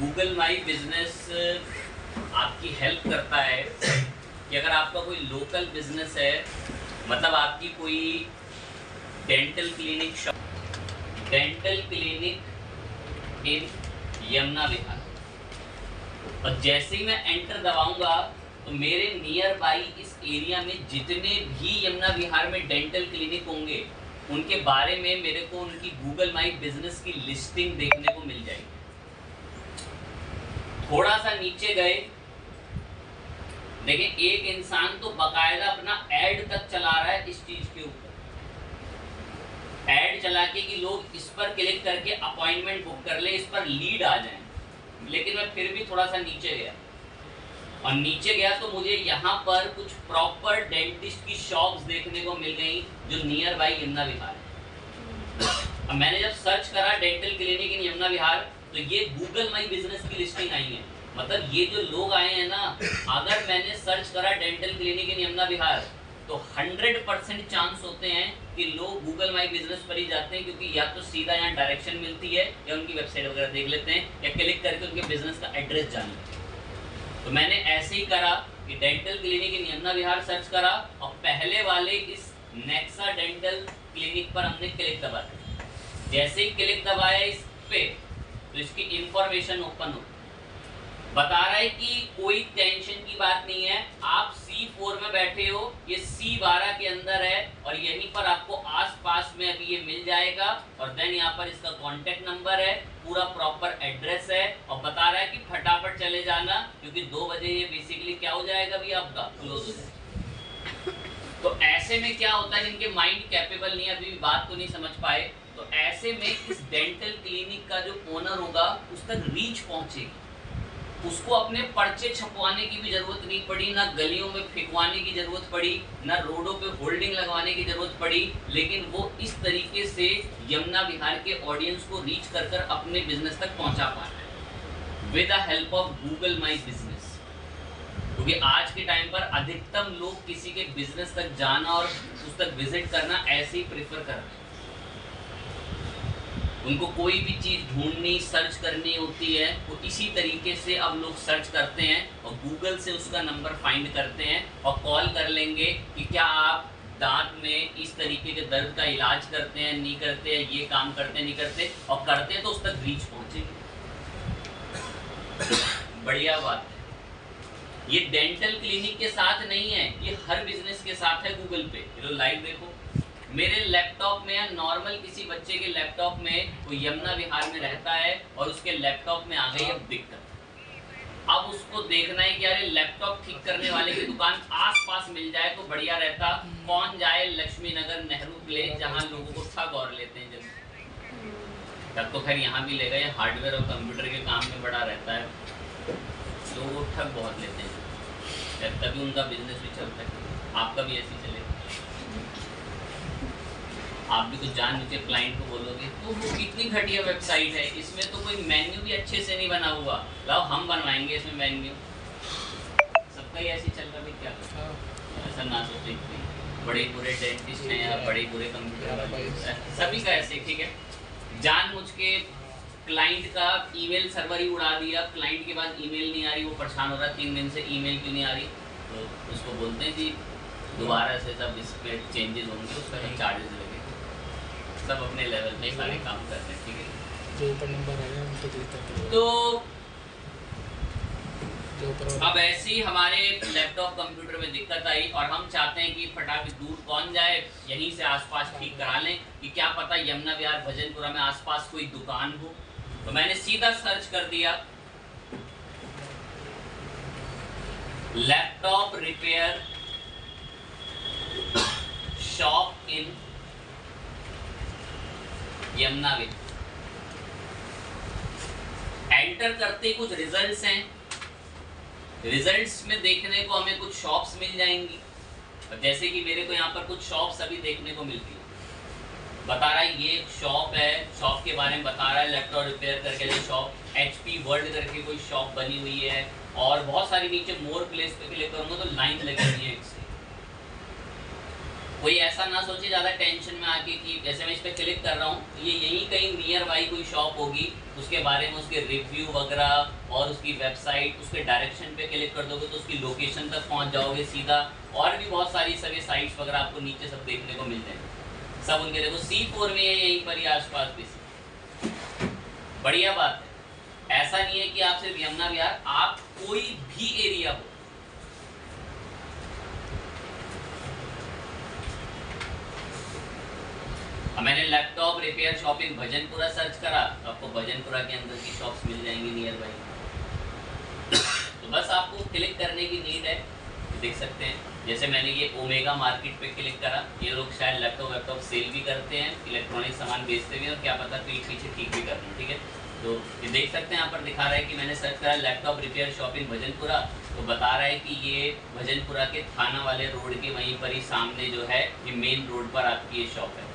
Google my business आपकी help करता है कि अगर आपका कोई लोकल बिजनेस है, मतलब आपकी कोई डेंटल क्लिनिक इन यमुना विहार, और जैसे ही मैं एंटर दबाऊंगा तो मेरे नियर बाई इस एरिया में जितने भी यमुना विहार में डेंटल क्लिनिक होंगे उनके बारे में मेरे को उनकी गूगल माई बिजनेस की लिस्टिंग देखने को मिल जाएगी। थोड़ा सा नीचे गए, देखिए एक इंसान तो बकायदा अपना ऐड तक चला रहा है इस चीज के ऊपर, ऐड चला के कि लोग इस पर क्लिक करके अपॉइंटमेंट बुक कर ले, इस पर लीड आ जाए। लेकिन मैं फिर भी थोड़ा सा नीचे गया, और नीचे गया तो मुझे यहाँ पर कुछ प्रॉपर डेंटिस्ट की शॉप्स देखने को मिल गई जो नियर बाई यमुना विहार है। अब मैंने जब सर्च करा dental clinic in Yamuna Vihar तो ये गूगल माई बिजनेस की लिस्टिंग आई है। मतलब ये जो लोग आए हैं ना, अगर मैंने सर्च करा dental clinic in Yamuna Vihar तो 100% चांस होते हैं कि लोग गूगल माई बिजनेस पर ही जाते हैं, क्योंकि या तो सीधा यहाँ डायरेक्शन मिलती है या उनकी वेबसाइट वगैरह देख लेते हैं या क्लिक करके उनके बिजनेस का एड्रेस जान लेते हैं। तो मैंने ऐसे ही करा कि dental clinic in Yamuna Vihar search करा और पहले वाले इस नेक्सा डेंटल क्लिनिक पर हमने क्लिक दबा दिया। जैसे ही क्लिक दबाया इस पे तो इसकी इंफॉर्मेशन ओपन हो, बता रहा है कि कोई टेंशन की बात नहीं है, आप C4 में बैठे हो, ये C12 के अंदर है और यहीं पर आपको आसपास में अभी ये मिल जाएगा। और देन यहाँ पर इसका कांटेक्ट नंबर है, पूरा प्रॉपर एड्रेस है, और बता रहा है कि फटाफट चले जाना क्योंकि 2 बजे ये बेसिकली क्या हो जाएगा अभी आपका क्लोज हो जाएगा। तो ऐसे में क्या होता है, जिनके माइंड कैपेबल नहीं है, अभी भी बात को नहीं समझ पाए, तो ऐसे में इस डेंटल क्लिनिक का जो ओनर होगा उस तक रीच पहुंचेगी, उसको अपने पर्चे छपवाने की भी जरूरत नहीं पड़ी, ना गलियों में फेंकवाने की जरूरत पड़ी, ना रोडों पे होल्डिंग लगवाने की जरूरत पड़ी, लेकिन वो इस तरीके से यमुना विहार के ऑडियंस को रीच कर कर अपने बिजनेस तक पहुंचा पा रहा है with the help of Google my business. क्योंकि आज के टाइम पर अधिकतम लोग किसी के बिजनेस तक जाना और उस तक विजिट करना ऐसे ही प्रेफर कर रहे हैं। उनको कोई भी चीज़ ढूंढनी, सर्च करनी होती है, वो इसी तरीके से अब लोग सर्च करते हैं और गूगल से उसका नंबर फाइंड करते हैं और कॉल कर लेंगे कि क्या आप दांत में इस तरीके के दर्द का इलाज करते हैं, नहीं करते हैं, ये काम करते हैं, नहीं करते, और करते हैं तो उस तक रीच पहुंचेगी। बढ़िया बात है। ये डेंटल क्लिनिक के साथ नहीं है, ये हर बिजनेस के साथ है गूगल पे। ये लाइव देखो, मेरे लैपटॉप में या नॉर्मल किसी बच्चे के लैपटॉप में वो यमुना विहार में रहता है और उसके लैपटॉप में आ गई है दिक्कत। अब उसको देखना है कि यार लैपटॉप ठीक करने वाले की दुकान आसपास मिल जाए तो बढ़िया रहता। कौन जाए लक्ष्मी नगर, नेहरू प्लेस, जहाँ लोगों को ठग और लेते हैं जब तब तो खैर यहाँ भी लेगा, ये हार्डवेयर और कंप्यूटर के काम में बड़ा रहता है, लोग वो ठग बहुत लेते हैं, तभी उनका बिजनेस भी चलता है। आपका भी ऐसे ही चलेगा। आप भी कुछ जान लीजिए, क्लाइंट को बोलोगे तो वो कितनी घटिया वेबसाइट है, इसमें तो कोई मेन्यू भी अच्छे से नहीं बना हुआ, लाओ हम बनवाएंगे इसमें मेन्यू। सबका ही ऐसे चल रहा है, क्या करता, ऐसा ना सोचे। बड़े बुरे डेंटिस्ट हैं या बड़े बुरे कंप्यूटर, सभी का ऐसे, ठीक है। जानबूझ के क्लाइंट का ईमेल सर्वर ही उड़ा दिया, क्लाइंट के पास ईमेल नहीं आ रही, वो परेशान हो रहा है 3 दिन से ईमेल क्यों नहीं आ रही, तो उसको बोलते हैं कि दोबारा से सब इस पर चेंजेस होंगे, उसका चार्जेस लगेंगे। सब अपने लेवल पे सारे काम कर रहे हैं, ठीक है। जो ऊपर नंबर आया उनको देते हैं। तो अब ऐसे ही हमारे लैपटॉप कंप्यूटर में दिक्कत आई और हम चाहते हैं कि फटाफट दूर कौन जाए, यहीं से आसपास ठीक करा लें कि क्या पता यमुना विहार भजनपुरा में आसपास कोई दुकान हो। तो मैंने सीधा सर्च कर दिया laptop repair shop in Yamuna Vihar. Enter करते कुछ रिजल्ट्स हैं, रिजल्ट्स में देखने को हमें कुछ शॉप्स मिल जाएंगी, और जैसे कि मेरे को यहाँ पर कुछ शॉप्स अभी देखने को मिलती है। बता रहा है ये एक शॉप है, शॉप के बारे में बता रहा है, लैपटॉप रिपेयर करके शॉप, HP वर्ल्ड करके कोई शॉप बनी हुई है, और बहुत सारी नीचे मोर प्लेस पे क्लिक करूंगा तो लाइन लगी हुई है इससे। कोई ऐसा ना सोचे ज़्यादा टेंशन में आके कि जैसे मैं इस पर क्लिक कर रहा हूँ तो ये यहीं कहीं नियर बाई कोई शॉप होगी, उसके बारे में उसके रिव्यू वगैरह और उसकी वेबसाइट, उसके डायरेक्शन पे क्लिक कर दोगे तो उसकी लोकेशन तक पहुँच जाओगे सीधा। और भी बहुत सारी सभी साइट्स वगैरह आपको नीचे सब देखने को मिलते हैं, सब उनके देखो C4 में है, यहीं पर ही आसपास भी। बढ़िया बात है, ऐसा नहीं है कि आप सिर्फ यमुना विहार, आप कोई भी एरिया हो। मैंने laptop repair shop in Bhajanpura search करा तो आपको भजनपुरा के अंदर की शॉप्स मिल जाएंगी नियर बाई। तो बस आपको क्लिक करने की नीड है, देख सकते हैं। जैसे मैंने ये ओमेगा मार्केट पे क्लिक करा, ये लोग शायद लैपटॉप सेल भी करते हैं, इलेक्ट्रॉनिक सामान बेचते भी हैं और क्या पता पीछे ठीक भी करते हैं, ठीक है। तो ये देख सकते हैं यहाँ पर दिखा रहा है कि मैंने सर्च करा laptop repair shop in Bhajanpura, तो बता रहा है कि ये भजनपुरा के थाना वाले रोड के वहीं पर ही सामने जो है ये मेन रोड पर आपकी ये शॉप है।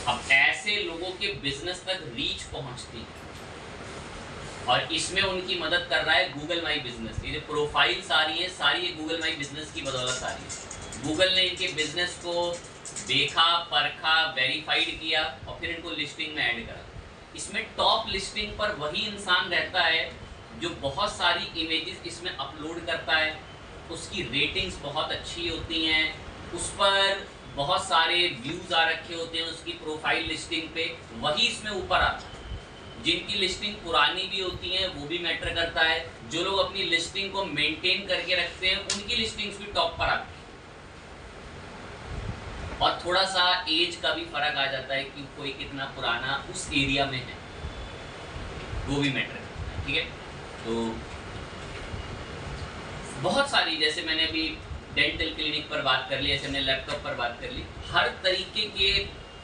अब ऐसे लोगों के बिजनेस तक रीच पहुंचती है और इसमें उनकी मदद कर रहा है गूगल माई बिजनेस। ये जो प्रोफाइल्स आ रही है सारी ये गूगल माई बिजनेस की बदौलत आ रही है। गूगल ने इनके बिजनेस को देखा, परखा, वेरीफाइड किया और फिर इनको लिस्टिंग में ऐड करा। इसमें टॉप लिस्टिंग पर वही इंसान रहता है जो बहुत सारी इमेजेस इसमें अपलोड करता है, उसकी रेटिंग्स बहुत अच्छी होती हैं, उस पर बहुत सारे व्यूज आ रखे होते हैं उसकी प्रोफाइल लिस्टिंग पे, वही इसमें ऊपर आता है। जिनकी लिस्टिंग पुरानी भी होती है वो भी मैटर करता है, जो लोग अपनी लिस्टिंग को मेंटेन करके रखते हैं उनकी लिस्टिंग्स भी टॉप पर आती है। और थोड़ा सा एज का भी फर्क आ जाता है कि कोई कितना पुराना उस एरिया में है, वो भी मैटर करता है, ठीक है। तो बहुत सारी, जैसे मैंने अभी डेंटल क्लिनिक पर बात कर ली, ऐसे हमने लैपटॉप पर बात कर ली, हर तरीके के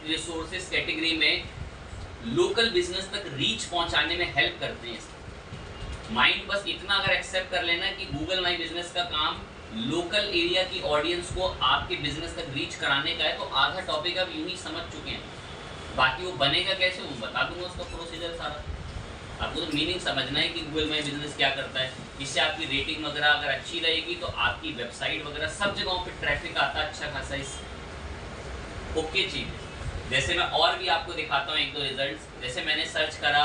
रिसोर्सेज कैटेगरी में लोकल बिजनेस तक रीच पहुंचाने में हेल्प करते हैं। माइंड बस इतना अगर एक्सेप्ट कर लेना कि गूगल माई बिजनेस का काम लोकल एरिया की ऑडियंस को आपके बिजनेस तक रीच कराने का है, तो आधा टॉपिक आप यूं ही समझ चुके हैं। बाकी वो बनेगा कैसे वो बता दूंगा, उसका प्रोसीजर सारा। आपको तो मीनिंग समझना है कि गूगल माई बिजनेस क्या करता है। इससे आपकी रेटिंग वगैरह अगर अच्छी रहेगी तो आपकी वेबसाइट वगैरह सब जगहों पे ट्रैफिक आता है अच्छा खासा। इस ओके चीज, जैसे मैं और भी आपको दिखाता हूँ एक दो रिजल्ट्स। जैसे मैंने सर्च करा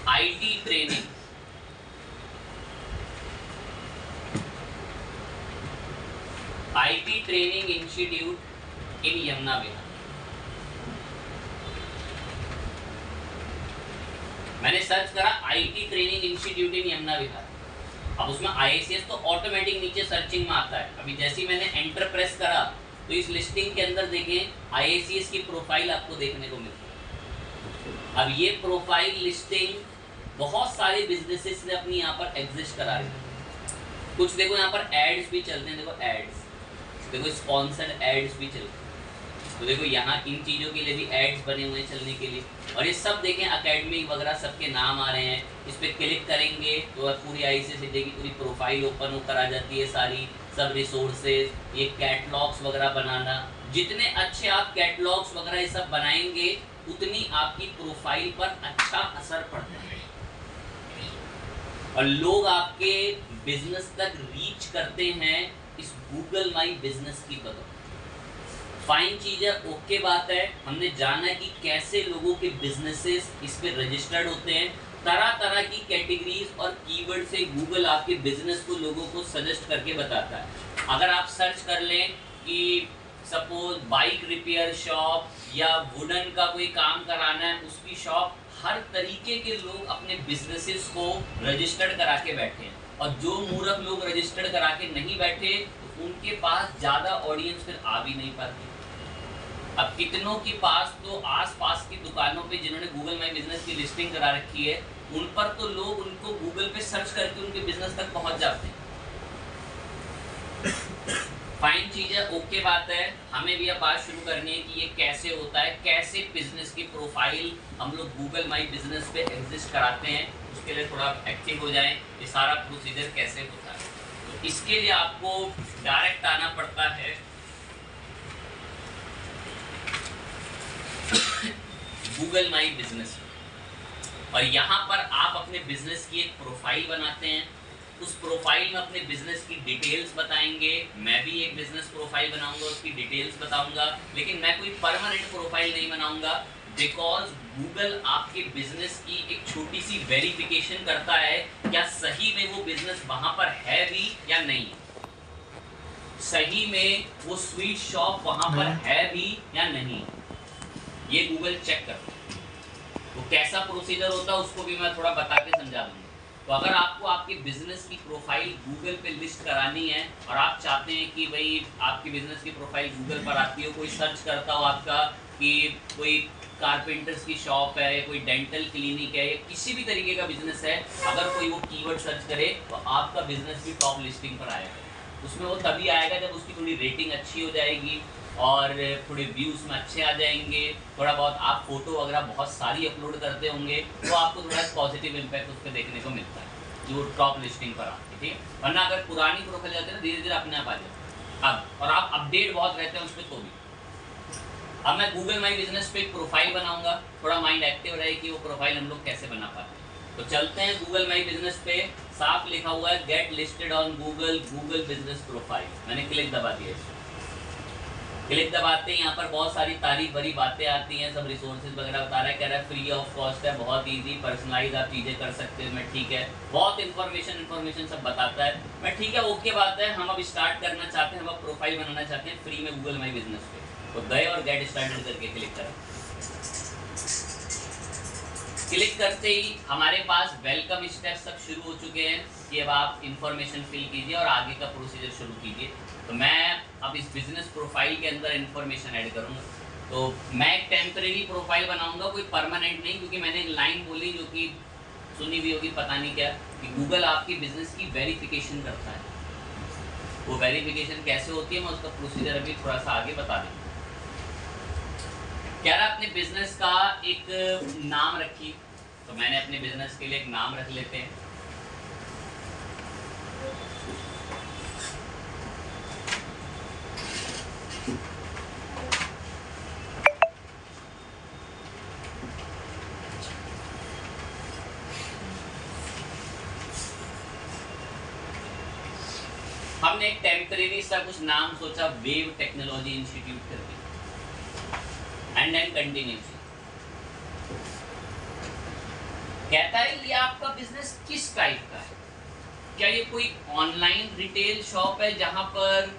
IT training, IT training institute in Yamuna Vihar. मैंने सर्च करा IT training institute in Yamuna Vihar. अब उसमें IICS तो ऑटोमेटिक नीचे सर्चिंग में आता है। अभी जैसे ही मैंने एंटर प्रेस करा तो इस लिस्टिंग के अंदर देखें IICS की प्रोफाइल आपको देखने को मिलती है। अब ये प्रोफाइल लिस्टिंग बहुत सारे बिजनेसेस ने अपनी यहाँ पर एग्जिस्ट करा रही है। कुछ देखो यहाँ पर एड्स भी चलते हैं, देखो एड्स, देखो स्पॉन्सर्ड एड्स भी चलते हैं। तो देखो यहाँ इन चीज़ों के लिए भी एड्स बने हुए हैं चलने के लिए। और ये सब देखें अकेडमी वगैरह सबके नाम आ रहे हैं। इस पर क्लिक करेंगे तो पूरी IICS की पूरी प्रोफाइल ओपन होकर आ जाती है, सारी सब रिसोर्सेज, ये कैटलॉग्स वगैरह बनाना। जितने अच्छे आप कैटलॉग्स वगैरह ये सब बनाएंगे उतनी आपकी प्रोफाइल पर अच्छा असर पड़ता है और लोग आपके बिजनेस तक रीच करते हैं इस गूगल माई बिजनेस की बदौलत। फाइन चीज़ है, ओके बात है। हमने जाना कि कैसे लोगों के बिजनेसेस इस पे रजिस्टर्ड होते हैं। तरह तरह की कैटेगरीज और कीवर्ड से गूगल आपके बिजनेस को लोगों को सजेस्ट करके बताता है। अगर आप सर्च कर लें कि सपोज बाइक रिपेयर शॉप या वुडन का कोई काम कराना है उसकी शॉप, हर तरीके के लोग अपने बिजनेसेस को रजिस्टर्ड करा के बैठे हैं। और जो मूर्ख लोग रजिस्टर्ड करा के नहीं बैठे उनके पास ज़्यादा ऑडियंस फिर आ भी नहीं पाती। अब कितनों के पास तो आस-पास की दुकानों पे जिन्होंने गूगल माई बिजनेस की लिस्टिंग करा रखी है उन पर तो लोग उनको गूगल पे सर्च करके उनके बिजनेस तक पहुंच जाते हैं। फाइन चीज़ है, ओके बात है। हमें भी अब बात शुरू करनी है कि ये कैसे होता है, कैसे बिजनेस की प्रोफाइल हम लोग गूगल माई बिजनेस पे एग्जिस्ट कराते हैं। उसके लिए थोड़ा एक्टिव हो जाएं, ये सारा प्रोसीजर कैसे होता है। तो इसके लिए आपको डायरेक्ट आना पड़ता है गूगल माई बिजनेस और यहाँ पर आप अपने बिजनेस की एक प्रोफाइल बनाते हैं। उस प्रोफाइल में अपने बिजनेस की डिटेल्स बताएंगे, मैं भी एक बिजनेस प्रोफाइल बनाऊंगा, उसकी डिटेल्स बताऊंगा, लेकिन मैं कोई परमानेंट प्रोफाइल नहीं बनाऊंगा, बिकॉज गूगल आपके बिजनेस की एक छोटी सी वेरिफिकेशन करता है क्या सही में वो बिजनेस वहां पर है भी या नहीं, सही में वो स्वीट शॉप वहां पर है भी या नहीं, ये गूगल चेक करता है। वो कैसा प्रोसीजर होता है उसको भी मैं थोड़ा बता के समझा दूंगा। तो अगर आपको आपके बिजनेस की प्रोफाइल गूगल पे लिस्ट करानी है और आप चाहते हैं कि भाई आपकी बिजनेस की प्रोफाइल गूगल पर आती हो, कोई सर्च करता हो आपका कि कोई कारपेंटर्स की शॉप है, कोई डेंटल क्लिनिक है, या किसी भी तरीके का बिजनेस है, अगर कोई वो कीवर्ड सर्च करे तो आपका बिजनेस भी टॉप लिस्टिंग पर आएगा। उसमें वो तभी आएगा जब उसकी थोड़ी रेटिंग अच्छी हो जाएगी और थोड़े व्यूज़ में अच्छे आ जाएंगे, थोड़ा बहुत आप फोटो वगैरह बहुत सारी अपलोड करते होंगे तो आपको थोड़ा पॉजिटिव इम्पैक्ट उस पर देखने को मिलता है जो टॉप लिस्टिंग पर आती है, ठीक है। वरना अगर पुरानी प्रोफाइल जाते हैं ना धीरे धीरे अपने आप आ जाए अब, और आप अपडेट बहुत रहते हैं उस पर तो भी। अब मैं गूगल माई बिजनेस पे एक प्रोफाइल बनाऊंगा, थोड़ा माइंड एक्टिव रहे कि वो प्रोफाइल हम लोग कैसे बना पाते हैं। तो चलते हैं गूगल माई बिजनेस पे, साफ लिखा हुआ है get listed on Google, Google business profile, मैंने क्लिक दबा दिया। क्लिक दबाते हैं यहाँ पर बहुत सारी तारीफ भरी बातें आती हैं, सब रिसोर्सेज वगैरह बता रहा है, कह रहा है फ्री ऑफ कॉस्ट है, बहुत इजी, पर्सनलाइज आप चीज़ें कर सकते हैं। मैं ठीक है, बहुत इन्फॉर्मेशन सब बताता है, मैं ठीक है, ओके बात है। हम अब स्टार्ट करना चाहते हैं, हम अब प्रोफाइल बनाना चाहते हैं फ्री में गूगल माई बिजनेस पे, तो गए और गेट स्टार्टेड करके क्लिक करें। क्लिक करते ही हमारे पास वेलकम स्टेप्स सब शुरू हो चुके हैं कि अब आप इंफॉर्मेशन फिल कीजिए और आगे का प्रोसीजर शुरू कीजिए। तो मैं अब इस बिजनेस प्रोफाइल के अंदर इंफॉर्मेशन ऐड करूँगा। तो मैं एक टेम्परेरी प्रोफाइल बनाऊंगा, कोई परमानेंट नहीं, क्योंकि मैंने एक लाइन बोली जो कि सुनी भी होगी, पता नहीं क्या, कि गूगल आपकी बिजनेस की वेरिफिकेशन करता है। वो वेरिफिकेशन कैसे होती है मैं उसका प्रोसीजर अभी थोड़ा सा आगे बता दूँगा। कह रहा अपने बिजनेस का एक नाम रखिए, तो मैंने अपने बिजनेस के लिए एक नाम रख लेते हैं। हमने एक टेम्परेरी सा कुछ नाम सोचा, वेव टेक्नोलॉजी इंस्टीट्यूट करके, एंड देन कंटिन्यूस। कहता है ये आपका बिजनेस किस टाइप का है, क्या ये कोई ऑनलाइन रिटेल शॉप है जहां पर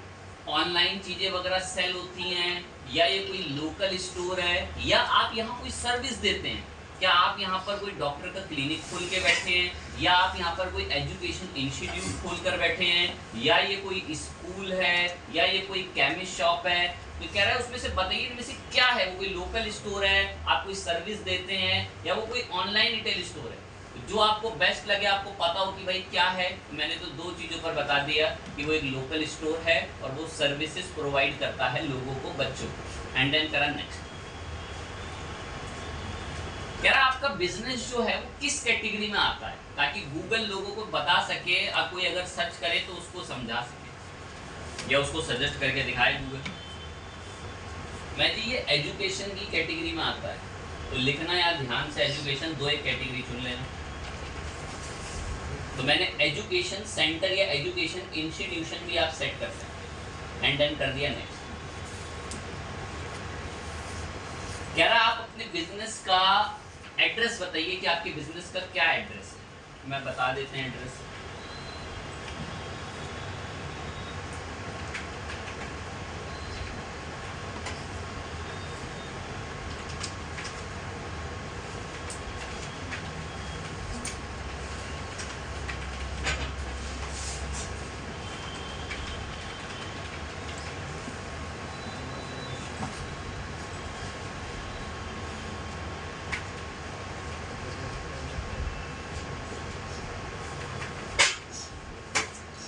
ऑनलाइन चीजें वगैरह सेल होती हैं, या ये कोई लोकल स्टोर है, या आप यहाँ कोई सर्विस देते हैं, क्या आप यहाँ पर कोई डॉक्टर का क्लिनिक खोल के बैठे हैं, या आप यहाँ पर कोई एजुकेशन इंस्टीट्यूट खोल कर बैठे हैं, या ये कोई स्कूल है, या ये कोई केमिस्ट शॉप है। तो कह रहा है उसमें से बताइए इनमें से क्या है, वो कोई लोकल स्टोर है, आप कोई सर्विस देते हैं, या वो कोई ऑनलाइन रिटेल स्टोर है। तो जो आपको बेस्ट लगे, आपको पता हो कि भाई क्या है। तो मैंने तो दो चीज़ों पर बता दिया कि वो एक लोकल स्टोर है और वो सर्विसेज प्रोवाइड करता है लोगों को, बच्चों को। एंड देन करा नेक्स्ट। कह रहा आपका बिजनेस जो है वो किस कैटेगरी में आता है, ताकि गूगल लोगों को बता सके, और कोई अगर सर्च करे तो उसको समझा सके या उसको सजेस्ट करके दिखाए गूगल। मैं जी ये एजुकेशन की कैटेगरी में आता है, तो लिखना यार ध्यान से, एजुकेशन दो एक कैटेगरी चुन लेना। तो मैंने एजुकेशन सेंटर या एजुकेशन इंस्टीट्यूशन भी आप सेट कर सकते हैं। एंड देन कर दिया नेक्स्ट। कह रहा आप अपने बिजनेस का एड्रेस बताइए कि आपके बिजनेस का क्या एड्रेस है। मैं बता देते हैं एड्रेस।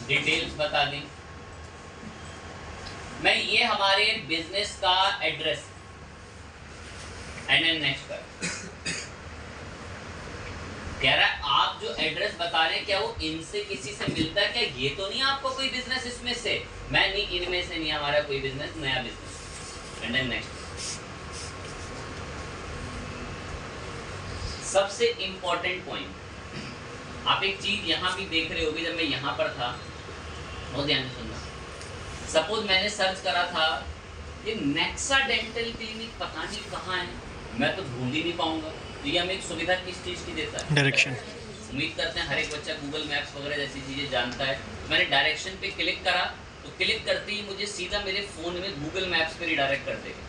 डिटेल्स बता दी मैं, ये हमारे बिजनेस का एड्रेस। एंड नेक्स्ट पर कह रहा है आप जो एड्रेस बता रहे हैं क्या वो इनसे किसी से मिलता है क्या, ये तो नहीं आपको कोई बिजनेस इसमें से। मैं नहीं, इनमें से नहीं हमारा कोई बिजनेस, नया बिजनेस। And next. सबसे इंपॉर्टेंट पॉइंट, आप एक चीज यहाँ भी देख रहे होगे, जब मैं यहाँ पर था, बहुत ध्यान से सुनना, सपोज मैंने सर्च करा था ये नेक्सा डेंटल क्लिनिक, पता नहीं कहाँ है, मैं तो ढूंढ ही नहीं पाऊंगा। तो ये हमें एक सुविधा किस चीज़ की देता है? डायरेक्शन। उम्मीद करते हैं हर एक बच्चा गूगल मैप्स वगैरह जैसी चीज़ें जानता है। मैंने डायरेक्शन पे क्लिक करा तो क्लिक करते ही मुझे सीधा मेरे फ़ोन में गूगल मैप्स पे रिडायरेक्ट कर देगा।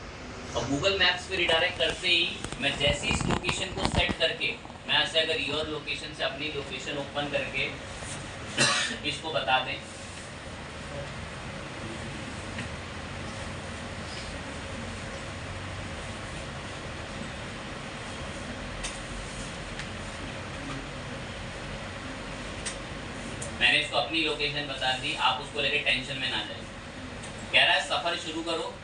और गूगल मैप्स पे रिडायरेक्ट करते ही मैं जैसे इस लोकेशन को सेट करके, मैं ऐसे अगर योर लोकेशन से अपनी लोकेशन ओपन करके इसको बता दें, मैंने इसको अपनी लोकेशन बता दी, आप उसको लेके टेंशन में ना जाए। कह रहा है सफ़र शुरू करो,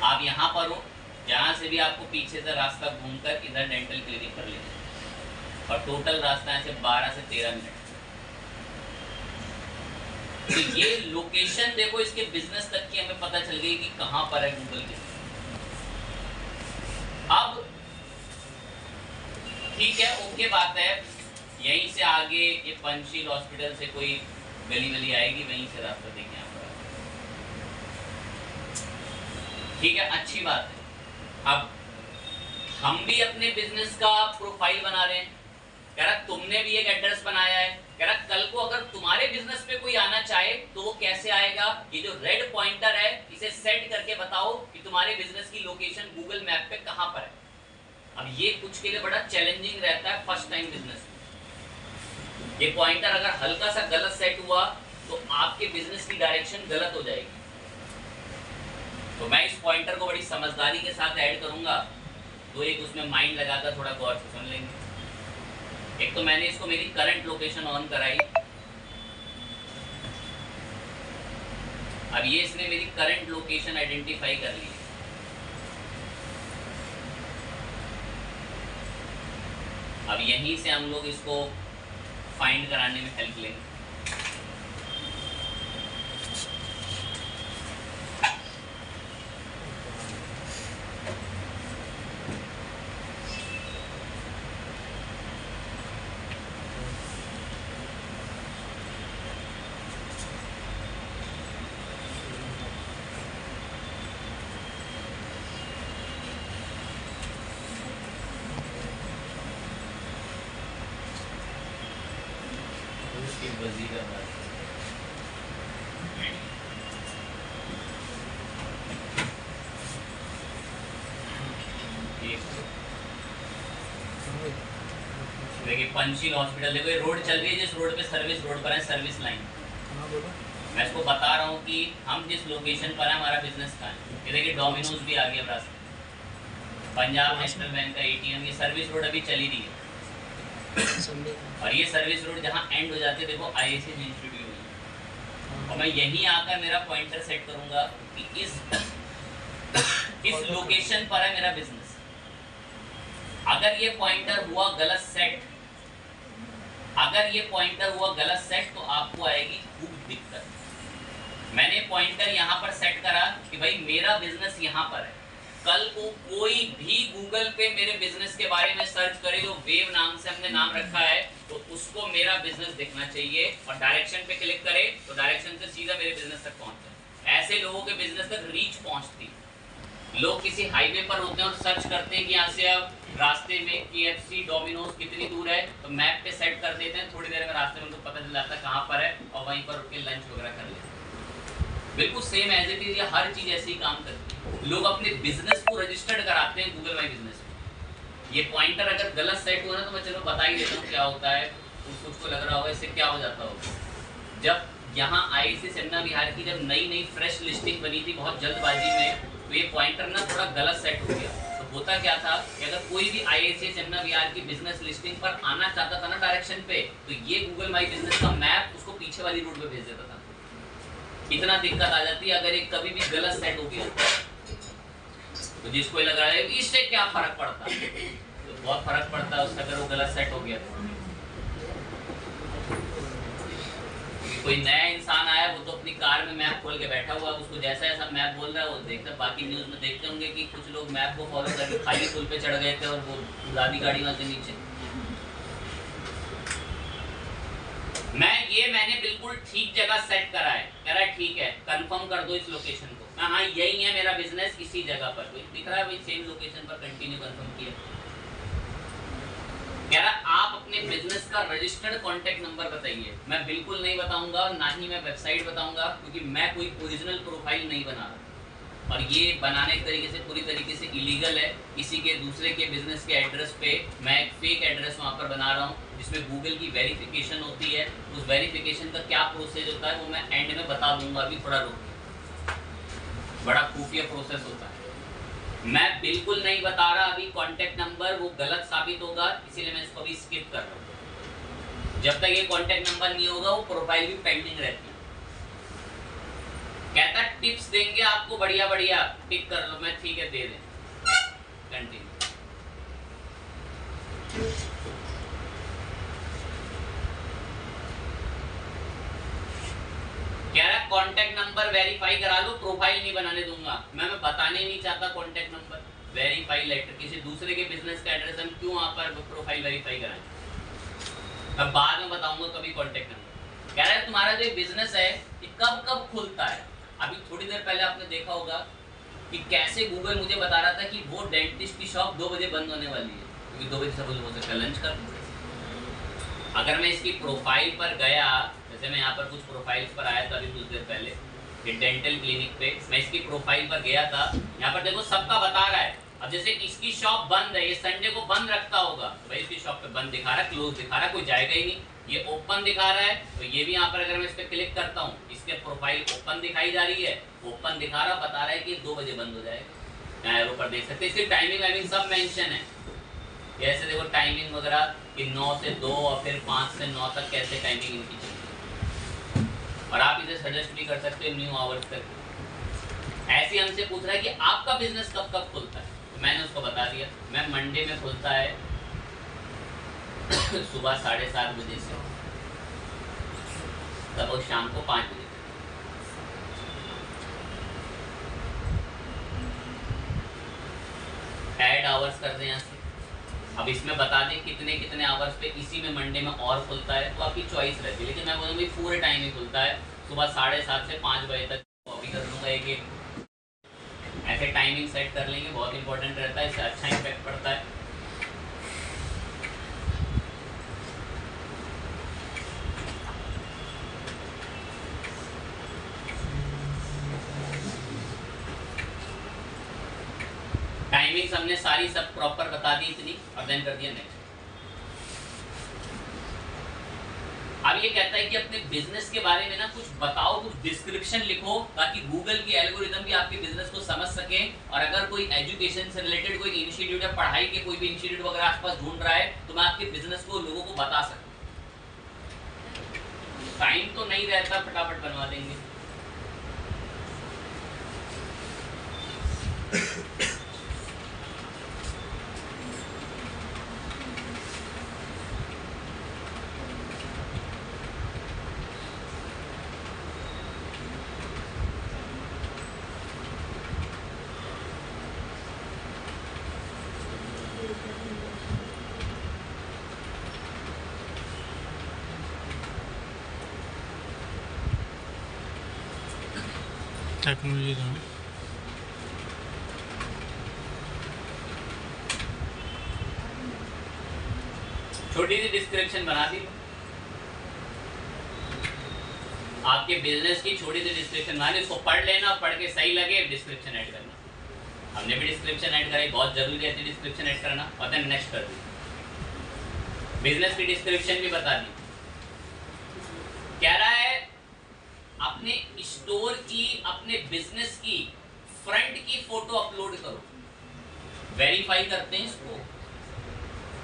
आप यहाँ पर हो, जहाँ से भी आपको पीछे से रास्ता घूमकर इधर डेंटल क्लिनिक पर ले जाए, और टोटल रास्ता है से 12 से 13 मिनट। तो ये लोकेशन देखो, इसके बिजनेस तक की हमें पता चल गई कि कहाँ पर है गूगल के। अब ठीक है, ओके बात है, यहीं से आगे ये पंचशील हॉस्पिटल से कोई गली वली आएगी, वहीं से रास्ता देखें आप, ठीक है, अच्छी बात है। अब हम भी अपने बिजनेस का प्रोफाइल बना रहे हैं। कह रहा तुमने भी एक एड्रेस बनाया है, कह रहा कल को अगर तुम्हारे बिजनेस पे कोई आना चाहे तो वो कैसे आएगा? ये जो रेड पॉइंटर है इसे सेट करके बताओ कि तुम्हारे बिजनेस की लोकेशन गूगल मैप पे कहाँ पर है। अब ये कुछ के लिए बड़ा चैलेंजिंग रहता है फर्स्ट टाइम बिजनेस। ये पॉइंटर अगर हल्का सा गलत सेट हुआ तो आपके बिजनेस की डायरेक्शन गलत हो जाएगी। तो मैं इस पॉइंटर को बड़ी समझदारी के साथ ऐड करूंगा, तो एक उसमें माइंड लगाकर थोड़ा गौर से सुन लेंगे। एक तो मैंने इसको मेरी करंट लोकेशन ऑन कराई, अब ये इसने मेरी करंट लोकेशन आइडेंटिफाई कर ली। अब यहीं से हम लोग इसको फाइंड कराने में हेल्प लेंगे। देखिए पंचशील हॉस्पिटल, देखो ये रोड चल रही है, जिस रोड पे सर्विस रोड पर है सर्विस लाइन। मैं इसको बता रहा हूँ कि हम जिस लोकेशन पर है हमारा बिजनेस का है। ये देखिए डोमिनोज भी आ गया रास्ते, पंजाब नेशनल बैंक का ATM, ये सर्विस रोड अभी चली रही है। और ये सर्विस रोड जहाँ एंड हो जाती है देखो IAC इंस्टीट्यूट है। और मैं यहीं आकर मेरा पॉइंटर सेट करूँगा कि इस लोकेशन पर है मेरा बिजनेस। अगर ये पॉइंटर हुआ गलत सेट, अगर ये पॉइंटर हुआ गलत सेट तो आपको आएगी खूब दिक्कत। मैंने पॉइंटर यहाँ पर सेट करा कि भाई मेरा बिजनेस यहाँ पर है, कल को कोई भी गूगल पे मेरे बिजनेस के बारे में सर्च करे, जो वेव नाम से हमने नाम रखा है, तो उसको मेरा बिजनेस दिखना चाहिए, और डायरेक्शन पे क्लिक करे तो डायरेक्शन से सीधा मेरे बिजनेस तक पहुंचे। ऐसे लोगों के बिजनेस तक रीच पहुंचती। लोग किसी हाईवे पर होते हैं और सर्च करते हैं कि यहाँ से अब रास्ते में KFC डोमिनोज कितनी दूर है, तो मैप पे सेट कर देते हैं, थोड़ी देर में रास्ते में उनको पता चल जाता है कहाँ पर है, और वहीं पर उठ के लंच वगैरह कर लेते हैं। बिल्कुल सेम एज इट इज, हर चीज़ ऐसे ही काम करती है। लोग अपने बिजनेस को रजिस्टर्ड कराते हैं गूगल माई बिजनेस में। ये पॉइंटर अगर गलत सेट हुआ ना, तो मैं चलो बता ही देता हूँ क्या होता है। कुछ को लग रहा होगा इससे क्या हो जाता होगा। जब यहाँ IAC सेमिनार बिहार की जब नई फ्रेश लिस्टिंग बनी थी बहुत जल्दबाजी में, तो ये पॉइंटर ना थोड़ा गलत सेट हो गया। तो होता क्या था कि अगर कोई भी IAC सेमिनार बिहार की बिजनेस लिस्टिंग पर आना चाहता था ना डायरेक्शन पे, तो ये गूगल माई बिजनेस का मैप उसको पीछे वाली रूट पे भेज देता था। इतना दिक्कत आ जाती है अगर एक कभी भी गलत सेट हो गया। तो जिसको लग रहा है इससे क्या फर्क पड़ता है, तो बहुत फर्क पड़ता है उसका अगर वो गलत सेट हो गया। कोई नया इंसान आया, वो तो अपनी कार में मैप खोल के बैठा हुआ, उसको जैसा ऐसा मैप बोल रहा है वो देखता। बाकी न्यूज़ में देखते होंगे कि कुछ लोग मैप को फॉलो करके खाली पुल पे चढ़ गए थे और वो दादी गाड़ी वहाँ से नीचे। मैंने बिल्कुल ठीक जगह सेट करा है, कह रहा है ठीक है कंफर्म कर दो इस लोकेशन को। हाँ यही है मेरा बिजनेस, इसी जगह पर दिख रहा है भाई, सेम लोकेशन पर कंटिन्यू कंफर्म किया। कह रहा आप अपने बिजनेस का रजिस्टर्ड कॉन्टैक्ट नंबर बताइए। मैं बिल्कुल नहीं बताऊंगा और ना ही मैं वेबसाइट बताऊंगा, क्योंकि मैं कोई ओरिजिनल प्रोफाइल नहीं बना रहा और ये बनाने के तरीके से पूरी तरीके से इलीगल है। किसी के दूसरे के बिजनेस के एड्रेस पे मैं एक फेक एड्रेस वहाँ पर बना रहा हूँ, जिसमें गूगल की वेरिफिकेशन होती है। उस वेरिफिकेशन का क्या प्रोसेस होता है वो मैं एंड में बता दूंगा, अभी थोड़ा रुक, बड़ा खुफिया प्रोसेस होता है। मैं बिल्कुल नहीं बता रहा अभी कॉन्टैक्ट नंबर, वो गलत साबित होगा, इसीलिए मैं इसको अभी स्किप कर रहा हूँ। जब तक ये कॉन्टैक्ट नंबर नहीं होगा वो प्रोफाइल भी पेंडिंग रहती है। कहता टिप्स देंगे आपको बढ़िया बढ़िया, टिक कर लो। मैं ठीक है दे दें, कंटिन्यू। कह रहा कॉन्टैक्ट नंबर वेरीफाई करा लो, प्रोफाइल नहीं बनाने दूंगा। मैं बताने ही नहीं चाहता कॉन्टैक्ट नंबर, वेरीफाई लेटर, किसी दूसरे के बिजनेस का एड्रेस हम क्यों वहां पर प्रोफाइल वेरीफाई कराएं। अब बाद में बताऊंगा कभी कॉन्टैक्ट नंबर। कह रहा है तुम्हारा जो बिजनेस है ये कब कब खुलता है। अभी थोड़ी देर पहले आपने देखा होगा कि कैसे गूगल मुझे बता रहा था कि वो डेंटिस्ट की शॉप 2 बजे बंद होने वाली है, क्योंकि 2 बजे सब हो सकता है लंच कर। अगर मैं इसकी प्रोफाइल पर गया, जैसे मैं यहाँ पर कुछ प्रोफाइल्स पर आया था अभी कुछ देर पहले, ये डेंटल क्लिनिक पे मैं इसकी प्रोफाइल पर गया था, यहाँ पर देखो सबका बता रहा है। अब जैसे इसकी शॉप बंद है, ये संडे को बंद रखता होगा, तो भाई इसकी शॉप पे बंद दिखा रहा है, क्लोज दिखा रहा है, कोई जाएगा ही नहीं। ये ओपन दिखा रहा है, तो ये भी यहाँ पर अगर मैं इस पर क्लिक करता हूँ, इसके प्रोफाइल ओपन दिखाई जा रही है, ओपन दिखा रहा, बता रहा है कि 2 बजे बंद हो जाएगा। यहाँ एरो पर देख सकते हैं, इसकी टाइमिंग वाइमिंग सब मेंशन है। जैसे देखो टाइमिंग वगैरह कि 9 से 2 और फिर 5 से 9 तक कैसे टाइमिंग इनकी चलती है। और आप इसे सजेस्ट भी कर सकते हो न्यू आवर्स करके। ऐसे हमसे पूछ रहा है कि आपका बिजनेस कब कब खुलता है, तो मैंने उसको बता दिया मैं मंडे में खुलता है सुबह 7:30 बजे से तब और शाम को 5 बजे। ऐड आवर्स कर दें यहाँ से। अब इसमें बता दें कितने कितने आवर्स पे इसी में मंडे में और खुलता है, तो आपकी चॉइस रहती है। लेकिन मैं बोलूँगी पूरे टाइम ही खुलता है, सुबह 7:30 से 5 बजे तक। कॉपी कर लूँगा एक ऐसे टाइमिंग सेट कर लेंगे, बहुत इंपॉर्टेंट रहता है, इससे अच्छा इम्पैक्ट पड़ता है। टाइमिंग्स हमने सारी सब प्रॉपर बता दी इतनी, और देन कर दिया नेक्स्ट। अब ये कहता है कि अपने बिजनेस के बारे में ना कुछ बताओ, कुछ डिस्क्रिप्शन लिखो, ताकि गूगल की एल्गोरिथम भी आपके बिजनेस को समझ सके। और अगर कोई एजुकेशन से रिलेटेड कोई इंस्टीट्यूट या पढ़ाई के कोई भी इंस्टीट्यूट वगैरह आसपास ढूंढ रहा है, तो मैं आपके बिजनेस को लोगों को बता सकूं। टाइम तो नहीं रहता, फटाफट बनवा देंगे। टेक्नोलॉजी का छोटी सी डिस्क्रिप्शन बना दी आपके बिजनेस की, छोटी सी डिस्क्रिप्शन बना दी, इसको पढ़ लेना, पढ़ के सही लगे डिस्क्रिप्शन ऐड करना। हमने भी डिस्क्रिप्शन ऐड कराई, बहुत जरूरी है डिस्क्रिप्शन ऐड करना, और देन नेक्स्ट कर दी। बिजनेस की डिस्क्रिप्शन भी बता दी। कह रहा है अपने स्टोर की, अपने बिजनेस की फ्रंट की फोटो अपलोड करो। वेरीफाई करते हैं इसको,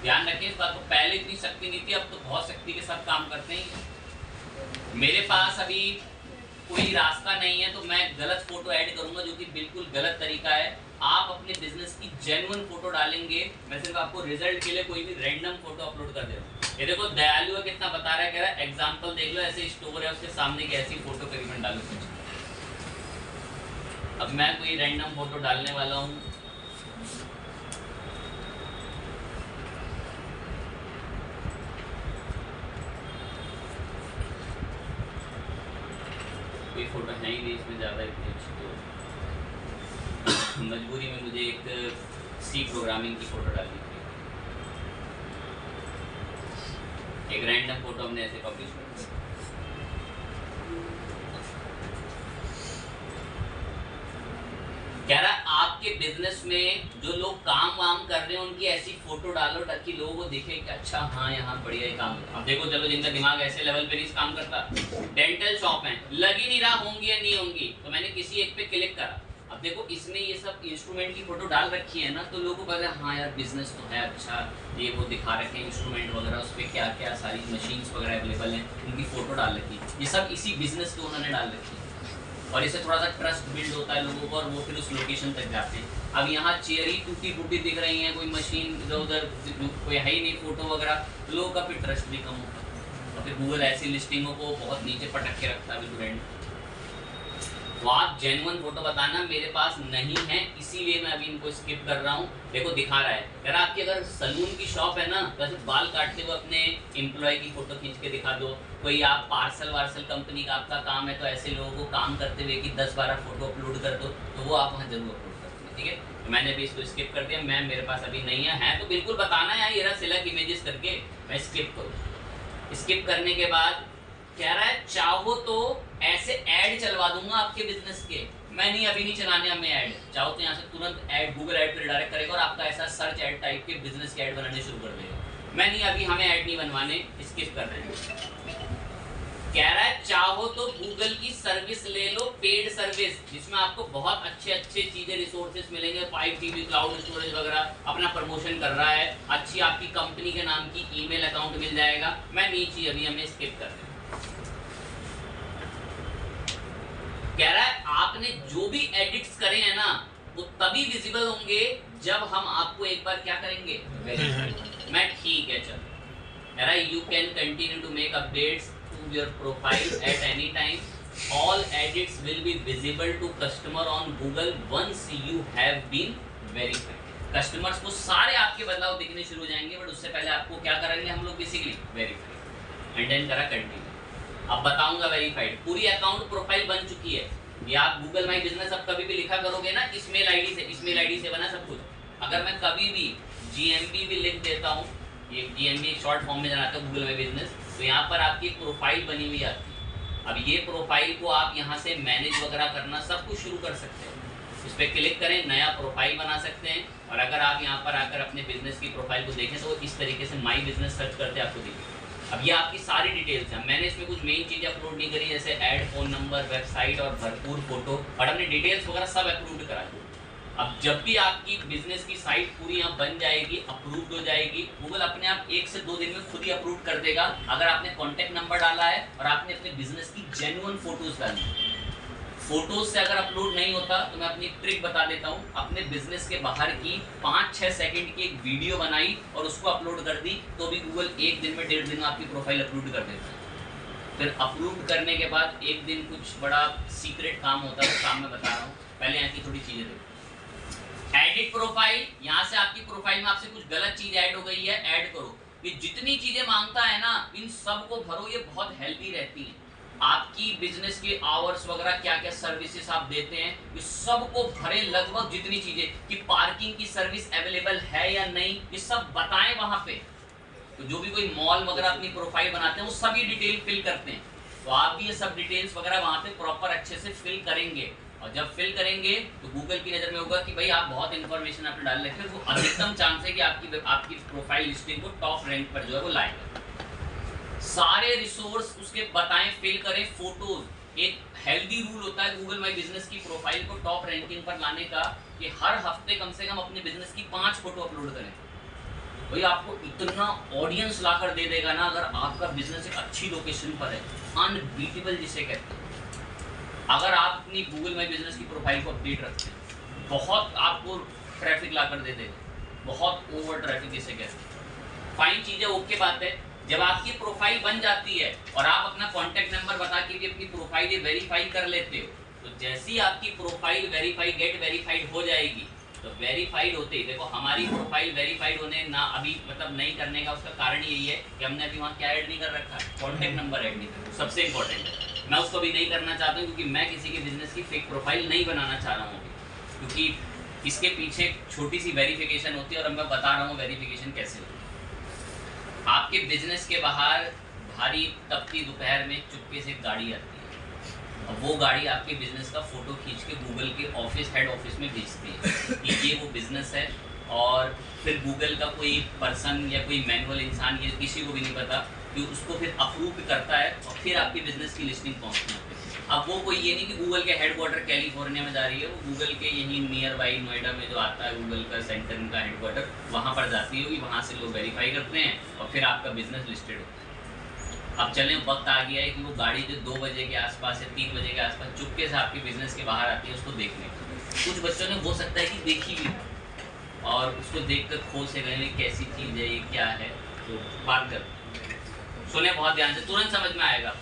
ध्यान रखें इस बात को। पहले इतनी शक्ति नहीं थी, अब तो बहुत शक्ति के साथ काम करते हैं। मेरे पास अभी कोई रास्ता नहीं है, तो मैं गलत फोटो ऐड करूंगा, जो कि बिल्कुल गलत तरीका है। आप अपने बिजनेस की जेन्युइन फोटो डालेंगे, मैं सिर्फ आपको रिजल्ट के लिए कोई भी रैंडम फोटो अपलोड कर दे रहा हूँ। ये देखो दयालु है, कितना बता रहा है, कह रहा है एग्जाम्पल देख लो, ऐसे स्टोर है उसके सामने की ऐसी फोटो करीबन डालो कुछ। अब मैं कोई रैंडम फोटो डालने वाला हूँ। फ़ोटो है ही नहीं इसमें ज़्यादा इतनी अच्छी, तो मजबूरी में मुझे एक सी प्रोग्रामिंग की फ़ोटो डालनी थी। एक रैंडम फ़ोटो हमने ऐसे पब्लिश कर दी। कह रहा आपके बिजनेस में जो लोग काम वाम कर रहे हैं उनकी ऐसी फोटो डालो ताकि लोगों को दिखे कि अच्छा हाँ यहाँ बढ़िया ही काम होता है। अब देखो चलो जिनका दिमाग ऐसे लेवल पे नहीं काम करता, डेंटल शॉप है, लग ही नहीं रहा होंगी या नहीं होंगी, तो मैंने किसी एक पे क्लिक करा। अब देखो इसमें ये सब इंस्ट्रूमेंट की फोटो डाल रखी है ना, तो लोगों को पता है हाँ यार बिजनेस तो है अच्छा, ये वो दिखा रखे हैं इंस्ट्रूमेंट वगैरह, उस पर क्या क्या सारी मशीन्स वगैरह अवेलेबल हैं, उनकी फोटो डाल रखी है। ये सब इसी बिजनेस के उन्होंने डाल रखी है और इससे थोड़ा सा ट्रस्ट बिल्ड होता है लोगों को और वो फिर उस लोकेशन तक जाते हैं। अब यहाँ चेयर ही टूटी फूटी दिख रही हैं, कोई मशीन इधर उधर कोई है ही नहीं फोटो वगैरह, तो लोगों का फिर ट्रस्ट भी कम होता है और फिर गूगल ऐसी लिस्टिंगों को बहुत नीचे पटक के रखता है बिल्कुल एंड। तो आप जेन्युइन फोटो बताना, मेरे पास नहीं है इसीलिए मैं अभी इनको स्किप कर रहा हूँ। देखो दिखा रहा है, यार आपकी अगर सलून की शॉप है ना, तो बाल काटते हुए अपने एम्प्लॉय की फोटो खींच के दिखा दो। कोई आप पार्सल वार्सल कंपनी का आपका काम है, तो ऐसे लोगों को काम करते हुए कि 10-12 फोटो अपलोड कर दो, तो वो आप वहाँ जरूर अपलोड करते हैं, ठीक है। तो मैंने भी इसको स्किप कर दिया, मैं मेरे पास अभी नहीं है तो बिल्कुल बताना है ये रहा सिलेक्ट इमेजेस करके मैं स्किप करूँ। स्किप करने के बाद कह रहा है चाहो तो ऐसे ऐड चलवा दूंगा आपके बिजनेस के, मैं नहीं अभी नहीं चलाने हमें ऐड, चाहो तो यहाँ से तुरंत ऐड गूगल ऐड पे डायरेक्ट करेगा और आपका ऐसा सर्च ऐड टाइप के बिजनेस के ऐड बनाने शुरू कर देगा। मैं नहीं अभी हमें ऐड नहीं बनवाने, स्किप कर रहे हैं। कह रहा है चाहो तो गूगल की सर्विस ले लो, पेड सर्विस, जिसमें आपको बहुत अच्छे अच्छे चीजें रिसोर्सेज मिलेंगे, 5 TB क्लाउड स्टोरेज वगैरह, अपना प्रमोशन कर रहा है, अच्छी आपकी कंपनी के नाम की ईमेल अकाउंट मिल जाएगा। मैं नीचे अभी हमें स्किप कर रहे हैं। कह रहा है आपने जो भी एडिट्स करे हैं ना वो तभी विजिबल होंगे जब हम आपको एक बार क्या करेंगे, मैं ठीक है चलो। कह रहा है you can continue to make updates to your profile at any time, all edits will be visible to customer on Google once you have been verified. Customers को सारे आपके बदलाव दिखने शुरू हो जाएंगे, बट उससे पहले आपको क्या करेंगे हम लोग बेसिकली वेरीफाइड, एंड देन करा कंटिन्यू। अब बताऊंगा वेरीफाइड, पूरी अकाउंट प्रोफाइल बन चुकी है। ये आप गूगल माई बिजनेस अब कभी भी लिखा करोगे ना इस मेल आईडी से बना सब कुछ। अगर मैं कभी भी GMB भी लिख देता हूँ, ये GMB एक शॉर्ट फॉर्म में बनाता हूँ गूगल माई बिजनेस, तो यहाँ पर आपकी एक प्रोफाइल बनी हुई आती है। अब ये प्रोफाइल को आप यहाँ से मैनेज वगैरह करना सब कुछ शुरू कर सकते हैं। इस पर क्लिक करें, नया प्रोफाइल बना सकते हैं, और अगर आप यहाँ पर आकर अपने बिजनेस की प्रोफाइल को देखें तो इस तरीके से माई बिजनेस सर्च करते आपको दिखेगा। अब ये आपकी सारी डिटेल्स हैं, मैंने इसमें कुछ मेन चीज़ें अपलोड नहीं करी, जैसे ऐड, फोन नंबर, वेबसाइट और भरपूर फोटो, और अपनी डिटेल्स वगैरह सब अप्रूव्ड करा दी। अब जब भी आपकी बिजनेस की साइट पूरी यहाँ बन जाएगी, अप्रूव्ड हो जाएगी, गूगल अपने आप 1 से 2 दिन में खुद ही अप्रूव कर देगा, अगर आपने कॉन्टैक्ट नंबर डाला है और आपने अपने बिजनेस की जेन्युइन फोटोज डाली। फोटोज से अगर अपलोड नहीं होता तो मैं अपनी ट्रिक बता देता हूँ, अपने बिजनेस के बाहर की 5-6 सेकंड की एक वीडियो बनाई और उसको अपलोड कर दी, तो भी गूगल 1 दिन में 1.5 दिन में आपकी प्रोफाइल अपलोड कर देता है। फिर अपलोड करने के बाद एक दिन कुछ बड़ा सीक्रेट काम होता है, वो काम मैं बता रहा हूँ, पहले यहाँ की थोड़ी चीजें देखो। एडिट प्रोफाइल, यहाँ से आपकी प्रोफाइल में आपसे कुछ गलत चीज ऐड हो गई है, ऐड करो। ये जितनी चीजें मांगता है ना इन सब को भरो, ये बहुत हेल्दी रहती है। आपकी बिजनेस के आवर्स वगैरह क्या क्या सर्विसेज आप देते हैं, ये सब को भरे, लगभग जितनी चीजें कि पार्किंग की सर्विस अवेलेबल है या नहीं, ये सब बताएं वहां पे। तो जो भी कोई मॉल वगैरह अपनी प्रोफाइल बनाते हैं वो सभी डिटेल फिल करते हैं, तो आप भी ये सब डिटेल्स वगैरह वहां पे प्रॉपर अच्छे से फिल करेंगे, और जब फिल करेंगे तो गूगल की नज़र में होगा कि भाई आप बहुत इन्फॉर्मेशन आपने डाल रखी है, वो अधिकतम चांस है कि आपकी प्रोफाइल लिस्टिंग को टॉप रैंक पर जो है वो लाएगा। सारे रिसोर्स उसके बताएं, फिल करें, फोटोज। एक हेल्दी रूल होता है गूगल माई बिजनेस की प्रोफाइल को टॉप रैंकिंग पर लाने का कि हर हफ्ते कम से कम अपने बिजनेस की 5 फोटो अपलोड करें। भाई आपको इतना ऑडियंस लाकर दे देगा ना, अगर आपका बिजनेस एक अच्छी लोकेशन पर है, अनबीटेबल जिसे कहते हैं। अगर आप अपनी गूगल माई बिजनेस की प्रोफाइल को अपडेट रखते हैं, बहुत आपको ट्रैफिक लाकर दे देगा, बहुत ओवर ट्रैफिक जिसे कहते हैं। फाइन चीज़ है, ओके बात है। जब आपकी प्रोफाइल बन जाती है और आप अपना कॉन्टैक्ट नंबर बता के भी अपनी प्रोफाइल वेरीफाई कर लेते हो, तो जैसी आपकी प्रोफाइल गेट वेरीफाइड हो जाएगी, तो वेरीफाइड होते ही देखो हमारी प्रोफाइल वेरीफाइड होने ना अभी मतलब नहीं करने का उसका कारण यही है कि हमने अभी वहाँ क्या ऐड नहीं कर रखा है, कॉन्टैक्ट नंबर ऐड नहीं कर, सबसे इंपॉर्टेंट है। मैं उसको भी नहीं करना चाहता हूँ, क्योंकि मैं किसी के बिजनेस की फेक प्रोफाइल नहीं बनाना चाह रहा हूँ अभी, क्योंकि इसके पीछे छोटी सी वेरिफिकेशन होती है और मैं बता रहा हूँ वेरिफिकेशन कैसे होती है। आपके बिजनेस के बाहर भारी तपती दोपहर में चुपके से गाड़ी आती है, और वो गाड़ी आपके बिजनेस का फोटो खींच के गूगल के ऑफिस हेड ऑफिस में भेजती है कि ये वो बिजनेस है, और फिर गूगल का कोई पर्सन या कोई मैनुअल इंसान, ये किसी को भी नहीं पता, कि उसको फिर अप्रूव करता है और फिर आपकी बिजनेस की लिस्टिंग पहुंचती है। अब वो कोई ये नहीं कि गूगल के हेडक्वार्टर कैलिफोर्निया में जा रही है, वो गूगल के यहीं नियर बाई नोएडा में जो आता है गूगल का सेंटर, इनका हेडक्वार्टर, वहाँ पर जाती होगी, वहाँ से लोग वेरीफाई करते हैं और फिर आपका बिजनेस लिस्टेड होता है। अब चलें, वक्त आ गया है कि वो गाड़ी जो 2 बजे के आसपास या 3 बजे के आसपास चुपके से आपके बिजनेस के बाहर आती है, उसको देखने को। कुछ बच्चों ने हो सकता है कि देखी भी और उसको देख कर खो से गए कैसी चीज़ है, ये क्या है, तो बात कर सुने बहुत ध्यान से, तुरंत समझ में आएगा।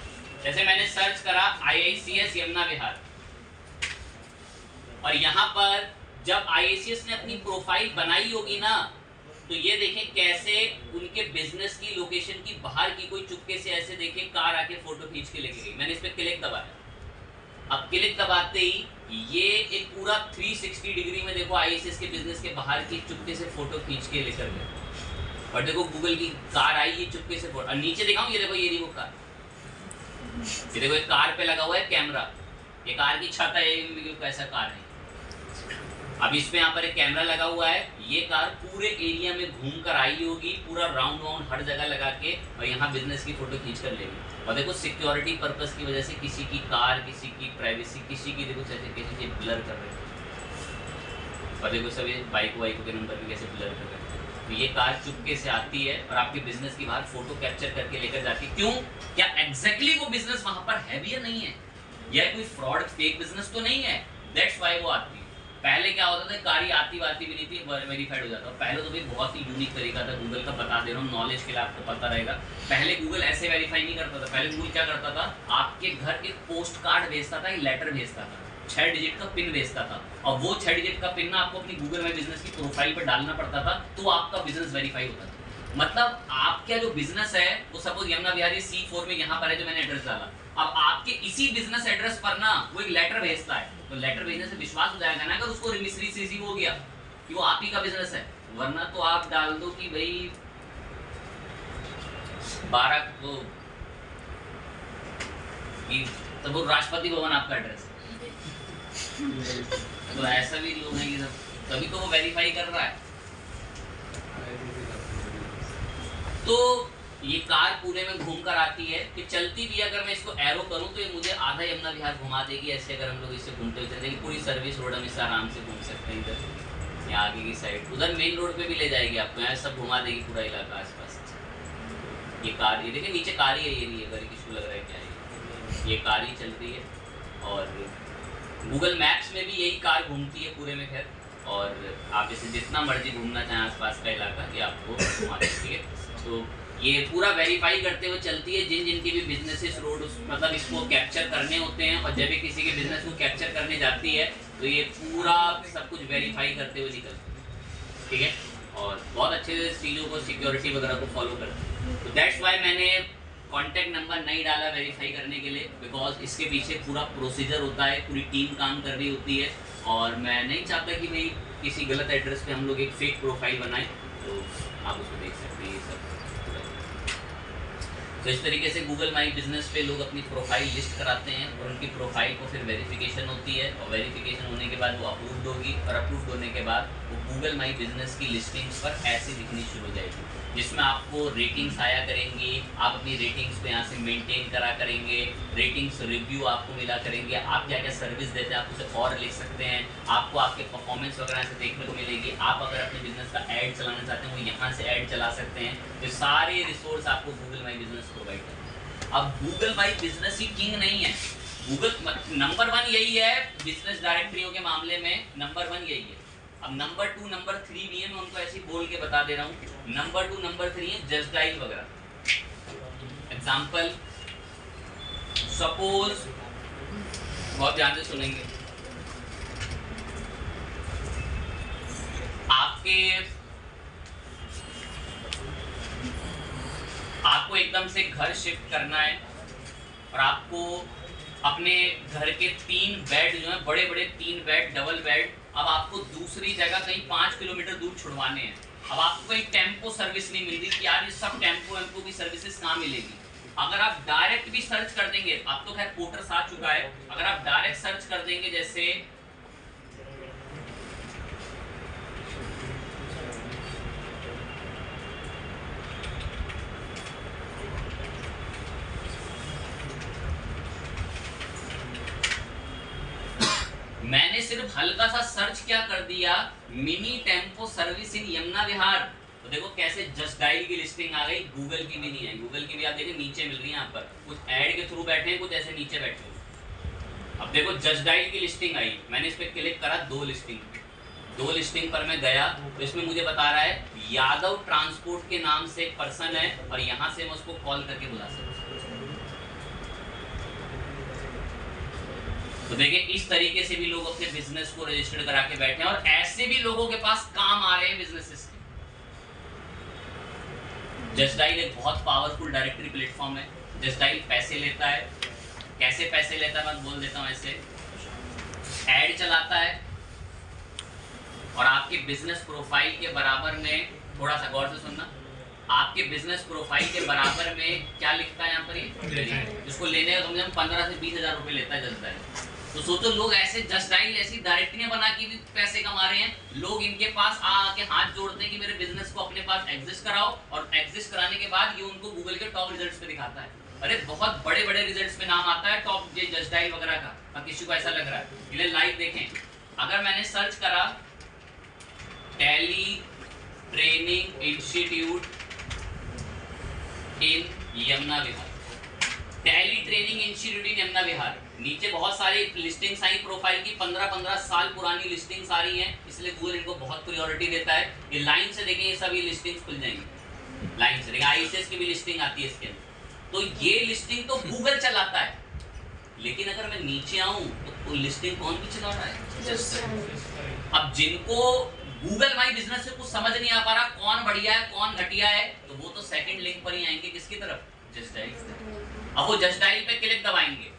जैसे मैंने सर्च करा IICS यमुना विहार, और यहाँ पर जब IICS ने अपनी प्रोफाइल बनाई होगी ना, तो ये देखें कैसे उनके बिजनेस की लोकेशन की बाहर की कोई चुपके से ऐसे देखें कार आके फोटो खींच के लेके गई। मैंने इस पर क्लिक दबाया, अब क्लिक दबाते ही ये एक पूरा 360 डिग्री में देखो IICS के बिजनेस के बाहर की चुपके से फोटो खींच के लेकर गए। और देखो गूगल की कार आई, ये चुपके से फोटो, और नीचे दिखाऊं, ये देखो ये रही वो कार, ये देखो एक कार पे लगा हुआ है कैमरा, ये कार की छत है, ये कैसा कार है। अब इस पे यहाँ पर एक कैमरा लगा हुआ है, ये कार पूरे एरिया में घूम कर आई होगी, पूरा राउंड हर जगह लगा के, और यहाँ बिजनेस की फोटो खींच कर लेगी। और देखो सिक्योरिटी पर्पस की वजह से किसी की कार, किसी की प्राइवेसी, किसी की देखो कैसे किसी की ब्लर कर रहे हैं, और देखो सभी बाइक के नंबर भी कैसे ब्लर कर रहे हैं। तो ये कार चुपके से आती है और आपके बिजनेस की बाहर फोटो कैप्चर करके लेकर जाती है। क्यों? क्या एग्जैक्टली वो बिजनेस वहां पर है भी या नहीं है, या कोई फ्रॉड फेक बिजनेस तो नहीं है, दैट्स वाई वो आती है। पहले क्या होता था, कारी आती भी नहीं थी, वेरीफाइड हो जाता। पहले तो भी बहुत ही यूनिक तरीका था गूगल का, बता दे रहा हूँ नॉलेज के लिए, आपको पता रहेगा। पहले गूगल ऐसे वेरीफाई नहीं करता था, पहले गूगल क्या करता था, आपके घर एक पोस्ट कार्ड भेजता था, एक लेटर भेजता था, 6 डिजिट का पिन भेजता था, और वो 6 डिजिट का पिन ना आपको अपनी गूगल में बिजनेस की प्रोफाइल पर डालना पड़ता था, तो आपका बिजनेस वेरीफाई होता था। मतलब आपका जो बिजनेस है वो सपोज यमुना विहारी C4 में यहाँ पर है, जो मैंने एड्रेस डाला, अब आपके इसी बिजनेस एड्रेस पर ना वो एक लेटर भेजता है, तो लेटर भेजने से विश्वास हो जाएगा ना अगर उसको रिसीव हो गया कि वो आप ही का बिजनेस है। वरना तो आप डाल दो कि भाई 12 को, तो वो राष्ट्रपति भवन आपका एड्रेस है, तो ऐसा भी लोग हैं ये सब, तभी तो वो वेरीफाई कर रहा है। तो ये कार पूरे में घूम कर आती है कि चलती भी, अगर मैं इसको एरो करूं तो ये मुझे आधा यमुना विहार घुमा देगी। ऐसे अगर हम लोग इससे घूमते हुए चलेंगे, पूरी सर्विस रोड हम इससे आराम से घूम सकते हैं। इधर यहाँ आगे की साइड, उधर मेन रोड पे भी ले जाएगी आपको, यहाँ सब घुमा देगी पूरा इलाका आसपास। ये कार, ये देखिए नीचे कार ही है, ये नहीं है, किसको लग रहा है क्या है, ये कार ही चल रही है। और गूगल मैप्स में भी यही कार घूमती है पूरे में। खैर, और आप इसे जितना मर्जी घूमना चाहें आसपास का इलाका, ये आपको घुमा देती है। तो ये पूरा वेरीफाई करते हुए चलती है, जिन जिनके भी बिजनेसेस रोड मतलब इसको कैप्चर करने होते हैं, और जब भी किसी के बिजनेस को कैप्चर करने जाती है तो ये पूरा सब कुछ वेरीफाई करते हुए निकलती है, ठीक है। और बहुत अच्छे से चीज़ों को, सिक्योरिटी वगैरह को फॉलो करते हैं। तो दैट्स वाई मैंने कॉन्टैक्ट नंबर नहीं डाला वेरीफाई करने के लिए, बिकॉज इसके पीछे पूरा प्रोसीजर होता है, पूरी टीम काम कर रही होती है, और मैं नहीं चाहता कि भाई किसी गलत एड्रेस पे हम लोग एक फेक प्रोफाइल बनाएं। तो आप उसको देख सकते हैं ये सब। तो इस तरीके से गूगल माई बिजनेस पे लोग अपनी प्रोफाइल लिस्ट कराते हैं, और उनकी प्रोफाइल को फिर वेरिफिकेशन होती है, और वेरिफिकेशन होने के बाद वो अप्रूव्ड होगी, और अप्रूव्ड होने के बाद वो गूगल माई बिजनेस की लिस्टिंग्स पर ऐसे दिखनी शुरू हो जाएगी, जिसमें आपको रेटिंग्स आया करेंगी। आप अपनी रेटिंग्स को यहाँ से मेंटेन करा करेंगे, रेटिंग्स रिव्यू आपको मिला करेंगे, आप क्या क्या सर्विस देते हैं आप उसे और लिख सकते हैं, आपको आपके परफॉर्मेंस वगैरह से देखने को मिलेगी। आप अगर अपने बिजनेस का ऐड चलाना चाहते हैं वो यहाँ से ऐड चला सकते हैं। तो सारे रिसोर्स आपको गूगल माई बिजनेस प्रोवाइड करते हैं। अब Google my business he king नहीं है, गूगल नंबर 1 यही है बिजनेस डायरेक्टरियों के मामले में, नंबर 1 यही है। अब नंबर 2 नंबर 3 भी है, मैं उनको ऐसे बोल के बता दे रहा हूँ। नंबर 2 नंबर 3 है जस्ट डायल वगैरह। एग्जाम्पल सपोज, बहुत ध्यान से सुनेंगे, आपको एकदम से घर शिफ्ट करना है, और आपको अपने घर के 3 बेड जो है, बड़े बड़े 3 बेड, डबल बेड, अब आपको दूसरी जगह कहीं 5 किलोमीटर दूर छुड़वाने हैं। अब आपको कोई टेम्पो सर्विस नहीं मिल रही कि यार ये सब टेम्पो की सर्विसेज कहाँ मिलेगी। अगर आप डायरेक्ट भी सर्च कर देंगे, अब तो खैर पोर्टर्स आ चुका है, अगर आप डायरेक्ट सर्च कर देंगे जैसे मैंने सिर्फ हल्का सा सर्च क्या कर दिया, mini tempo service in Yamuna Vihar, तो देखो कैसे जस्ट डायल की लिस्टिंग आ गई। गूगल की भी नहीं है, गूगल की भी आप देखिए नीचे मिल रही है, यहाँ पर कुछ ऐड के थ्रू बैठे हैं, कुछ ऐसे नीचे बैठे हैं। अब देखो जस्ट डायल की लिस्टिंग आई, मैंने इस पर क्लिक करा, दो लिस्टिंग पर मैं गया तो इसमें मुझे बता रहा है यादव ट्रांसपोर्ट के नाम से एक पर्सन है और यहाँ से मैं उसको कॉल करके बुला सकता हूँ। तो देखिए इस तरीके से भी लोग अपने बिजनेस को रजिस्टर्ड करा के बैठे हैं और ऐसे भी लोगों के पास काम आ रहे हैं बिजनेसेस के। जस्ट डायल एक बहुत पावरफुल डायरेक्टरी प्लेटफॉर्म है। जस्ट डायल पैसे लेता है, कैसे पैसे लेता है मैं बोल देता हूँ। ऐसे ऐड चलाता है और आपके बिजनेस प्रोफाइल के बराबर में, थोड़ा सा गौर से सुनना, आपके बिजनेस प्रोफाइल के बराबर में क्या लिखता है यहाँ पर, ये इसको लेने का कम से कम 15 से 20 हज़ार रुपये लेता है जस्ट डायल। तो सोचो लोग ऐसे जस्ट डायल ऐसी डायरेक्टरियां बना के भी पैसे कमा रहे हैं। लोग इनके पास आके हाथ जोड़ते हैं कि मेरे बिजनेस को अपने पास एग्जिस्ट कराओ, और एग्जिस्ट कराने के बाद ये उनको गूगल के टॉप रिजल्ट्स पे दिखाता है। अरे बहुत बड़े बड़े रिजल्ट्स पे नाम आता है टॉप जे जस्ट डायल वगैरह का, और किसी को ऐसा लग रहा है। इन्हें लाइव देखें, अगर मैंने सर्च करा Tally training institute in Yamuna Vihar, Tally training institute in Yamuna Vihar, नीचे बहुत सारी लिस्टिंग्स आई प्रोफाइल की, 15-15 साल पुरानी लिस्टिंग्स आ रही हैं, इसलिए गूगल इनको बहुत प्रायोरिटी देता है। ये लाइन से देखें, ये सभी लिस्टिंग्स खुल जाएंगी लाइन से। देखिए आईसीएस की भी लिस्टिंग आती है इसके अंदर। तो ये लिस्टिंग तो गूगल चलाता है, लेकिन अगर मैं नीचे आऊं तो लिस्टिंग कौन भी चला रहा है। अब जिनको गूगल माई बिजनेस से कुछ समझ नहीं आ पा रहा कौन बढ़िया है कौन घटिया है, तो वो तो सेकंड लिंक पर ही आएंगे, किसकी तरफ, जस्ट डायल। अब वो जस्ट डायल पे क्लिक दबाएंगे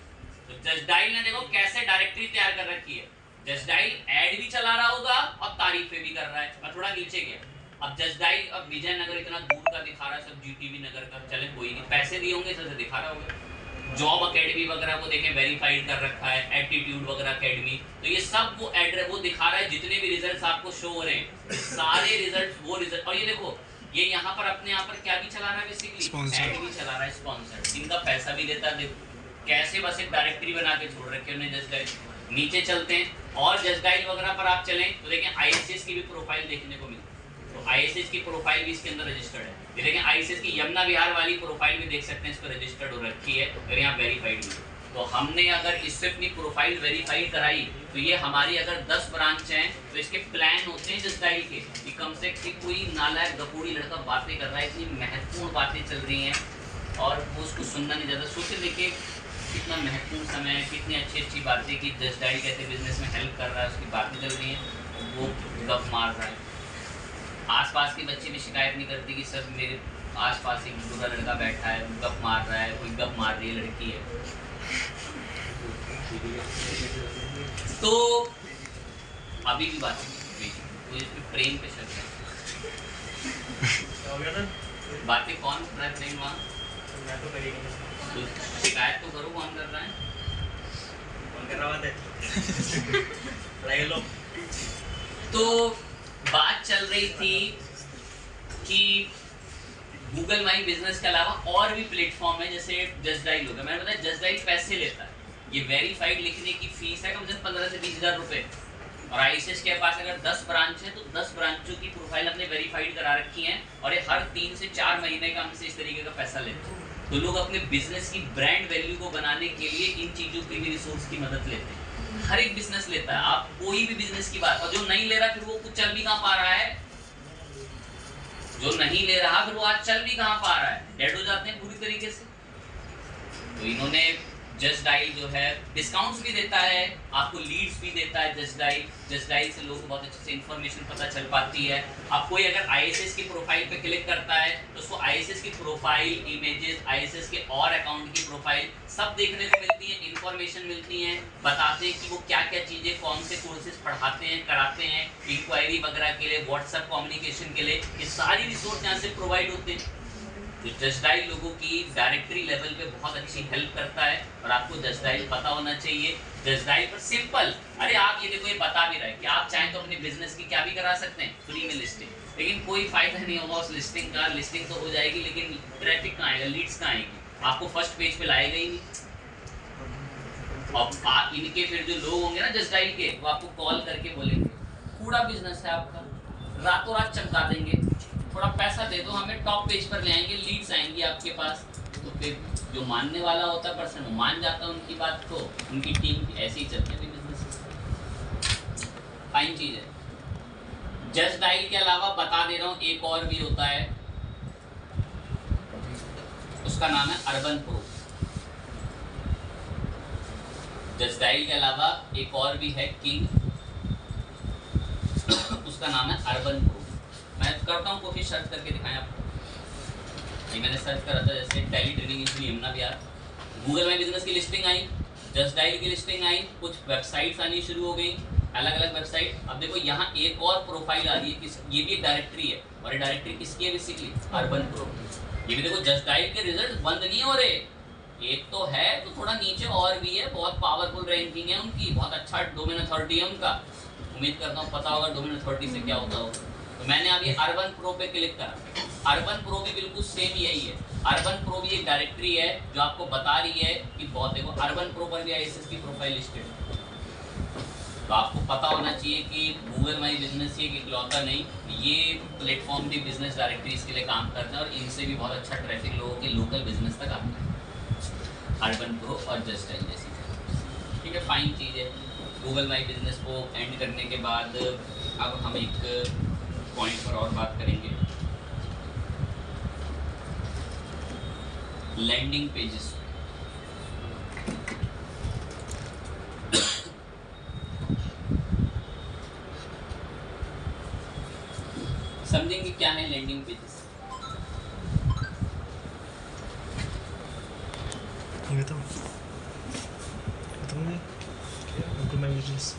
तो जस्ट डायल ने देखो कैसे डायरेक्टरी तैयार कर रखी है। जस्ट डायल ऐड भी चला रहा होगा और तारीफें भी कर रहा है। मैं थोड़ा नीचे गया, अब जस्ट डायल अब विजयनगर इतना दूर का दिखा रहा है, सब जीटीवी नगर का, चले कोई नहीं, पैसे दिए होंगे इससे दिखा रहा होगा। जॉब अकेडमी वगैरह को देखें वेरीफाइड कर रखा है, एप्टीट्यूड वगैरह अकेडमी, तो ये सब वो एड्रेस वो दिखा रहा है। जितने भी रिजल्ट्स आपको शो हो रहे हैं सारे रिजल्ट्स वो रिजल्ट, और ये देखो ये यहाँ पर अपने यहाँ पर क्या भी चला रहा है, बेसिकली ऐड भी चला रहा है, स्पॉन्सर्ड, इनका पैसा भी देता है। देखो कैसे बस एक डायरेक्टरी बना के छोड़ रखे उन्हें जस्ट डायल। नीचे चलते हैं और जस्ट डायल वगैरह पर आप चलें तो देखें आईएसएस की भी प्रोफाइल देखने को मिलती है, तो आईएसएस की प्रोफाइल भी इसके अंदर रजिस्टर्ड है। ये देखें आईएसएस की यमुना विहार वाली प्रोफाइल भी देख सकते हैं, इस पर रजिस्टर्ड हो रखी है और यहाँ वेरीफाइड भी। तो हमने अगर इससे अपनी प्रोफाइल वेरीफाई कराई तो ये हमारी अगर 10 ब्रांच हैं तो इसके प्लान होते हैं जस्ट डायल के कि कम से कम कोई नालायक गपूड़ी लड़का बातें कर रहा है, इतनी महत्वपूर्ण बातें चल रही हैं और वो उसको सुनना नहीं चाहता। सोचे देखिए कितना महत्वपूर्ण समय है, कितनी अच्छी अच्छी बातें कि जस्ट डायल कैसे बिजनेस में हेल्प कर रहा है, उसकी बातें चल रही हैं, वो गप मार रहा है। आसपास के बच्चे भी शिकायत नहीं करते कि सर मेरे आसपास एक बुरा लड़का बैठा है, गप मार रहा है, कोई गप मार रही है लड़की है। तो अभी भी बात तो इस पे प्रेम पे शक है, बातें कौन कर रहा है प्रेम वहाँ, तो शिकायत तो करो कौन कर रहा है, कौन कर रहा है तो बात चल रही थी कि गूगल माई बिजनेस के अलावा और भी प्लेटफॉर्म है, जैसे जस्ट डायल हो गया। मैंने बताया जस्ट डायल पैसे लेता है, ये वेरीफाइड लिखने की फीस है कम से कम 15 से 20 हज़ार रुपये, और आईसीएस के पास अगर 10 ब्रांच है तो 10 ब्रांचों की प्रोफाइल अपने वेरीफाइड करा रखी हैं और ये हर 3 से 4 महीने का हमसे इस तरीके का पैसा लेते हैं। तो लोग अपने बिजनेस की ब्रांड वैल्यू को बनाने के लिए इन चीज़ों की भी रिसोर्स की मदद लेते हैं। हर एक बिजनेस लेता है, आप कोई भी बिजनेस की बात, और जो नहीं ले रहा फिर वो कुछ चल भी कहाँ पा रहा है, जो नहीं ले रहा फिर वो आज चल भी कहाँ पा रहा है, डेड हो जाते हैं पूरी तरीके से। तो इन्होंने जस्ट डायल जो है डिस्काउंट्स भी देता है, आपको लीड्स भी देता है। जस्ट डायल से लोगों को बहुत अच्छे से इन्फॉर्मेशन पता चल पाती है। आप कोई अगर आईएसएस की प्रोफाइल पे क्लिक करता है तो उसको आईएसएस की प्रोफाइल, इमेजेस, आईएसएस के और अकाउंट की प्रोफाइल सब देखने को मिलती है, इन्फॉर्मेशन मिलती है, बताते हैं कि वो क्या क्या चीज़ें कौन से कोर्सेज पढ़ाते हैं, कराते हैं, इंक्वायरी वगैरह के लिए, व्हाट्सएप कम्युनिकेशन के लिए, ये सारी रिसोर्स यहाँ से प्रोवाइड होते हैं। तो जस्ट डायल लोगों की डायरेक्टरी लेवल पे बहुत अच्छी हेल्प करता है और आपको जस्ट डायल पता होना चाहिए। जस्ट डायल पर सिंपल, अरे आप ये देखो ये बता भी रहा है कि आप चाहें तो अपने बिजनेस की क्या भी करा सकते हैं, फ्री में लिस्टिंग, लेकिन कोई फायदा नहीं होगा उस लिस्टिंग का। लिस्टिंग तो हो जाएगी लेकिन ट्रैफिक कहाँ आएगा, लीड्स कहाँ आएगी, आपको फर्स्ट पेज पे लाएगा ही नहीं। और इनके फिर जो लोग होंगे ना जस्ट डायल के, वो आपको कॉल करके बोलेंगे पूरा बिजनेस है आपका, रातों रात चमका देंगे, थोड़ा पैसा दे दो हमें, टॉप पेज पर ले आएंगे, लीड्स आएंगी आपके पास। तो फिर जो मानने वाला होता है पर्सन वो मान जाता है उनकी बात को, उनकी टीम ऐसे ही चलती है बिजनेस। फाइन चीज़ है। जस्ट डायल के अलावा बता दे रहा हूँ एक और भी होता है, उसका नाम है अर्बन प्रो। जस्ट डायल के अलावा एक और भी है किंग, उसका नाम है अर्बन प्रो। मैं करता हूँ कोशिश सर्च करके दिखाएं आपको। ये मैंने सर्च करा था जैसे tally training institute Yamuna Vihar, Google my business की लिस्टिंग आई, जस्ट डायल की लिस्टिंग आई, कुछ वेबसाइट्स आनी शुरू हो गई, अलग अलग वेबसाइट। अब देखो यहाँ एक और प्रोफाइल आ रही है, ये भी एक डायरेक्टरी है, और ये डायरेक्टरी किसकी है बेसिकली, अर्बन प्रो। ये भी देखो जस्ट डायल के रिजल्ट बंद नहीं हो रहे, एक तो है तो थोड़ा नीचे और भी है, बहुत पावरफुल रैंकिंग है उनकी, बहुत अच्छा डोमेन अथॉरिटी है उनका। उम्मीद करता हूँ पता होगा डोमेन अथॉरिटी से क्या होता होगा। तो मैंने अभी अर्बन प्रो पे क्लिक करा, अर्बन प्रो भी बिल्कुल सेम यही है। अर्बन प्रो भी एक डायरेक्टरी है जो आपको बता रही है कि बहुत देखो अर्बन प्रो पर भी आईएसएस की प्रोफाइल लिस्टेड है। तो आपको पता होना चाहिए कि गूगल माई बिजनेस ये इकलौता नहीं, ये प्लेटफॉर्म भी बिजनेस डायरेक्टरीज के लिए काम करता है और इनसे भी बहुत अच्छा ट्रैफिक लोगों के लोकल बिजनेस तक आता है। अर्बन प्रो और जस्ट डायल जैसी, ठीक है, फाइन चीज़ है। गूगल माई बिजनेस को एंड करने के बाद अब हम एक पॉइंट पर और बात करेंगे, लैंडिंग पेजेस। समझेंगे क्या है लैंडिंग पेजेस। ये तो तुमने गूगल माई बिजनेस